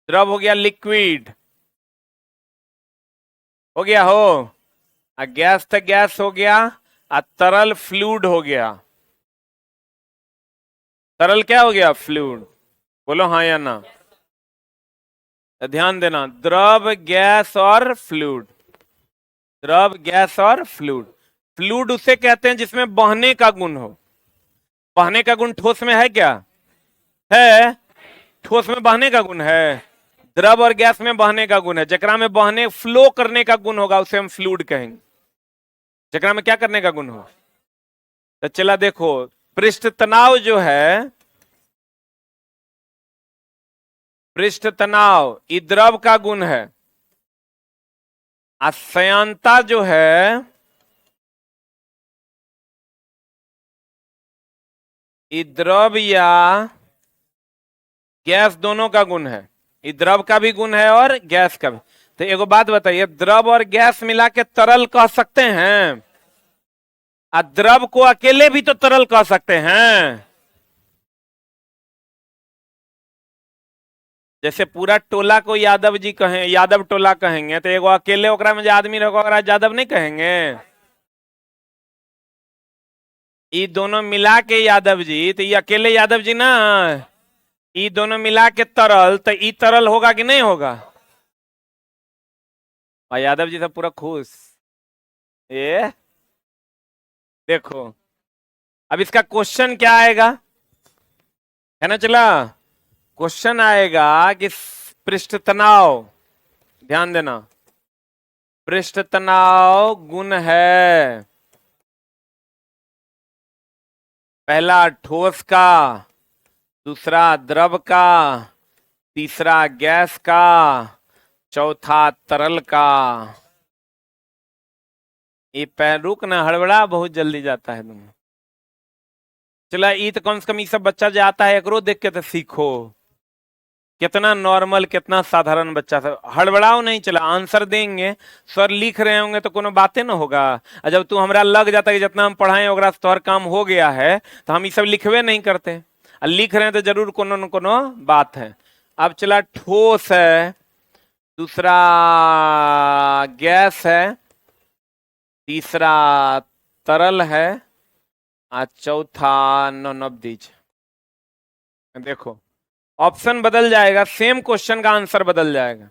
द्रव हो गया लिक्विड, हो गया हो, आ गैस तो गैस हो गया, आ तरल फ्लूइड हो गया। तरल क्या हो गया? फ्लूइड। बोलो हाँ या ना? ध्यान देना, द्रव, गैस और फ्लूइड। द्रव, गैस और फ्लूइड। फ्लूइड उसे कहते हैं जिसमें बहने का गुण हो। बहने का गुण ठोस में है क्या? है। ठोस में बहने का गुण है। द्रव और गैस में बहने का गुण है। जकरा में बहने, फ्लो करने का गुण होगा उसे हम फ्लूइड कहेंगे। जकरा में क्या करने का गुण हो। तो चला देखो, पृष्ठ तनाव जो है, पृष्ठ तनाव ये द्रव का गुण है। श्यानता जो है ये द्रव या गैस दोनों का गुण है। ये द्रव का भी गुण है और गैस का भी। तो एगो बात बताइए, द्रव और गैस मिला के तरल कह सकते हैं? द्रव को अकेले भी तो तरल कह सकते हैं। जैसे पूरा टोला को यादव जी कहें, यादव टोला कहेंगे, तो एगो अकेले ओकरा में जो आदमी रहो ओकरा यादव नहीं कहेंगे। ये दोनों मिला के यादव जी, तो ये अकेले यादव जी ना। ये दोनों मिला के तरल, तो ये तरल होगा कि नहीं होगा? और यादव जी सब पूरा खुश। ये देखो, अब इसका क्वेश्चन क्या आएगा, है ना चला? क्वेश्चन आएगा कि पृष्ठ तनाव, ध्यान देना, पृष्ठ तनाव गुण है पहला ठोस का, दूसरा द्रव का, तीसरा गैस का, चौथा तरल का। ये पैर रुक ना, हड़बड़ा बहुत जल्दी जाता है तुम। चला ई तो कम से कम ये सब बच्चा जो आता है एकरो देख के तो सीखो, कितना नॉर्मल कितना साधारण बच्चा सब, हड़बड़ाओ नहीं, चला आंसर देंगे, सर लिख रहे होंगे तो कोनो बातें ना होगा। और जब तू हमरा लग जाता है कि जितना हम पढ़ाए ओकरा से तोहर काम हो गया है तो हम ये सब लिखवे नहीं करते, और लिख रहे हैं तो जरूर कोनो न कोनो बात है। अब चला ठोस है, दूसरा गैस है, तीसरा तरल है, और चौथा नॉनअवधीज। देखो ऑप्शन बदल जाएगा, सेम क्वेश्चन का आंसर बदल जाएगा।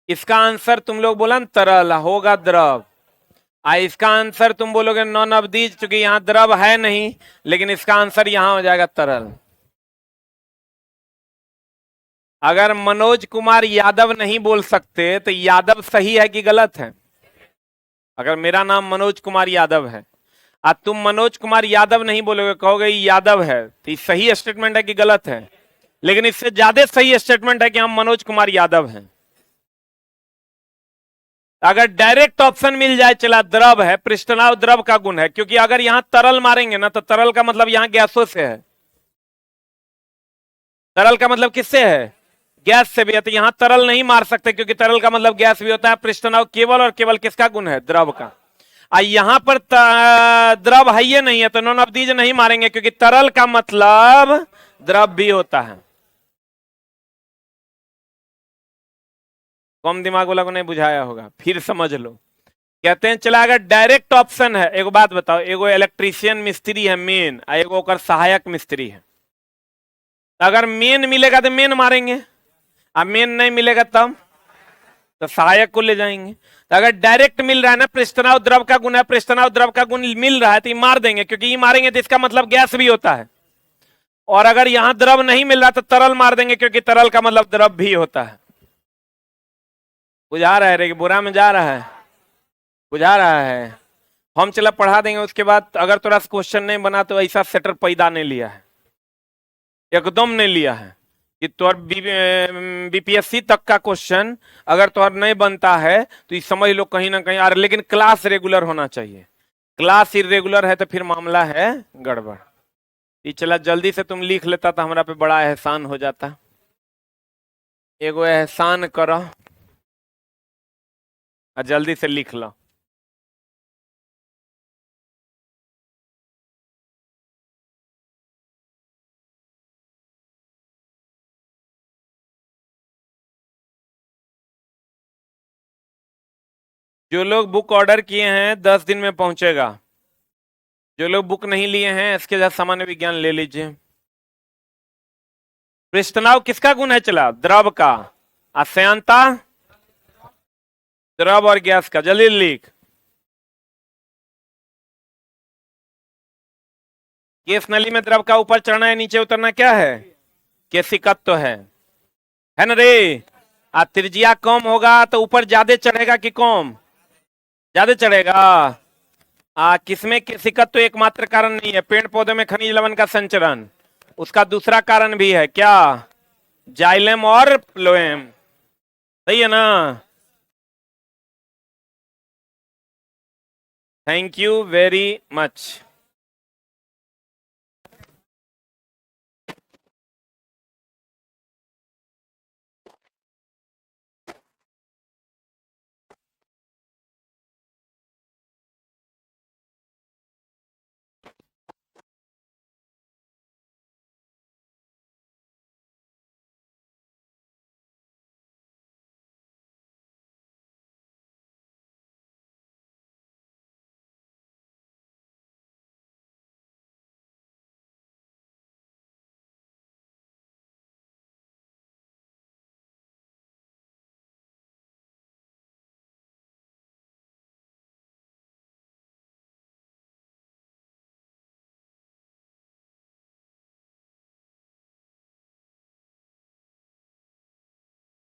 इसका आंसर तुम लोग बोला तरल होगा द्रव, इसका आंसर तुम बोलोगे नॉन अवधीज, क्योंकि यहां द्रव है नहीं, लेकिन इसका आंसर यहां हो जाएगा तरल। अगर मनोज कुमार यादव नहीं बोल सकते तो यादव सही है कि गलत है? अगर मेरा नाम मनोज कुमार यादव है और तुम मनोज कुमार यादव नहीं बोलोगे, कहोगे यादव है, तो ये सही स्टेटमेंट है कि गलत है? लेकिन इससे ज्यादा सही स्टेटमेंट है कि हम मनोज कुमार यादव हैं। अगर डायरेक्ट ऑप्शन मिल जाए, चला द्रव है, पृष्ठतनाव द्रव का गुण है, क्योंकि अगर यहां तरल मारेंगे ना तो तरल का मतलब यहां गैसों से है, तरल का मतलब किससे है? गैस से भी है, तो यहां तरल नहीं मार सकते क्योंकि तरल का मतलब गैस भी होता है। पृष्ठतनाव केवल और केवल किसका गुण है? द्रव का। यहां पर द्रव है ये नहीं है, तो नॉन अवधीज नहीं मारेंगे क्योंकि तरल का मतलब द्रव भी होता है। कम दिमाग वाला को नहीं बुझाया होगा, फिर समझ लो। कहते हैं चला अगर डायरेक्ट ऑप्शन है, एक बात बताओ, एगो इलेक्ट्रीशियन मिस्त्री है मेन, एगो ओकर सहायक मिस्त्री है, अगर मेन मिलेगा तो मेन मारेंगे, अब मेन नहीं मिलेगा तब तो सहायक को ले जाएंगे। तो अगर डायरेक्ट मिल रहा है ना, पृष्ठतनाव द्रव का गुण है, पृष्ठतनाव द्रव का गुण मिल रहा है तो ये मार देंगे, क्योंकि ये मारेंगे तो इसका मतलब गैस भी होता है। और अगर यहां द्रव नहीं मिल रहा तो तरल मार देंगे, क्योंकि तरल का मतलब द्रव भी होता है। बुझा रहा है रे कि बुरा में जा रहा है? बुझा रहा है? हम चला पढ़ा देंगे, उसके बाद अगर थोड़ा क्वेश्चन नहीं बना तो ऐसा सेटर पैदा नहीं लिया है, एकदम नहीं लिया है कि तोर बीपीएससी तक का क्वेश्चन अगर तोहर नहीं बनता है तो ये समझ लो कहीं ना कहीं। लेकिन क्लास रेगुलर होना चाहिए, क्लास इरेगुलर है तो फिर मामला है गड़बड़। ये चला जल्दी से तुम लिख लेता तो हमारा पे बड़ा एहसान हो जाता। एगो एहसान करो और जल्दी से लिख लो। जो लोग बुक ऑर्डर किए हैं 10 दिन में पहुंचेगा, जो लोग बुक नहीं लिए हैं इसके साथ सामान्य विज्ञान ले लीजिए। पृष्ठतनाव किसका गुण है? चला द्रव का, अश्यांता द्रव और गैस का। जल्दी लिख। केस नली में द्रव का ऊपर चढ़ना है नीचे उतरना क्या है? केशिकत्व है ना रे? त्रिज्या कम होगा तो ऊपर ज्यादा चढ़ेगा कि कम? ज्यादा चढ़ेगा। किसमें केशिकत्व एकमात्र कारण नहीं है, पेड़ पौधे में खनिज लवण का संचरण, उसका दूसरा कारण भी है क्या? जाइलम और फ्लोएम। सही है ना? Thank you very much.